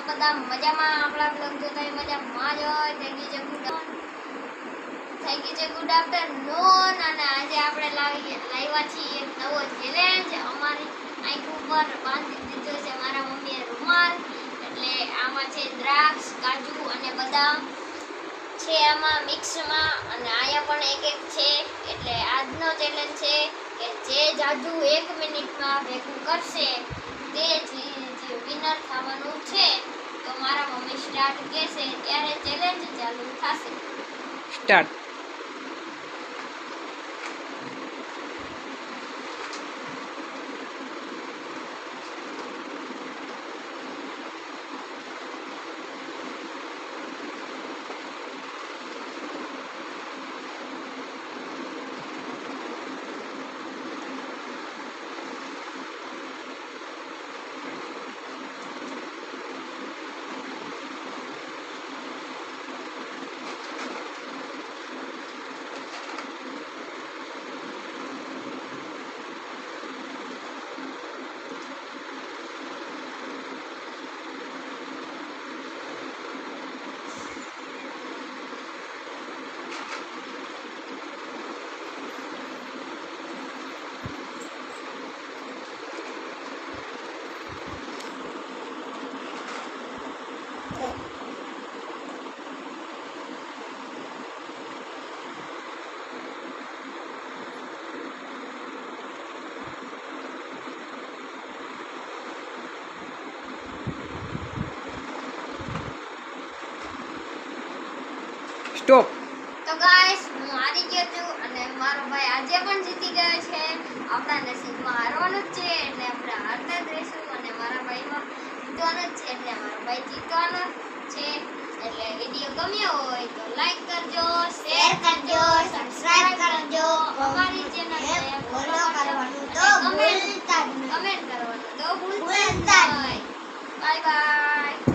બધા મજામાં? આપણા બ્લોગ જોતા મજામાં જ હોય. થેન્ક યુ છે ગુડ આફ્ટરનૂન. અને આજે આપણે લાવ્યા છીએ એક નવો ચેલેન્જ. અમારી આંખ ઉપર બાંધી દીધો છે મારા મમ્મીએ રૂમાલ. એટલે આમાં છે દ્રાક્ષ, કાજુ અને બદામ છે આમાં મિક્સમાં, અને આયા પણ એક છે. એટલે આજનો ચેલેન્જ છે કે જે જાદુ 1 મિનિટમાં ભેગું કરશે તે જ વિનર થવાનું છે. તો મારા મમ્મી સ્ટાર્ટ કહેશે ત્યારે ચેલેન્જ ચાલુ થશે. સ્ટાર્ટ. સ્ટોપ. તો ગાઈસ, હું હારી ગયો છું અને મારો ભાઈ આજે પણ જીતી ગયો છે. આપણા નસીબમાં હારવાનું જ છે એટલે આપણે હારતા જ રહીશું, અને મારા ભાઈમાં જીતવાનું જ છે એટલે મારો ભાઈ જીતવાનો છે. એટલે વિડીયો ગમ્યો હોય તો લાઈક કરજો, શેર કરજો, સબસ્ક્રાઇબ કરજો. અમારી ચેનલને ફોલો કરવાનું તો ભૂલતા નહીં. કમેન્ટ કરવાનું તો ભૂલતા નહીં. Bye bye.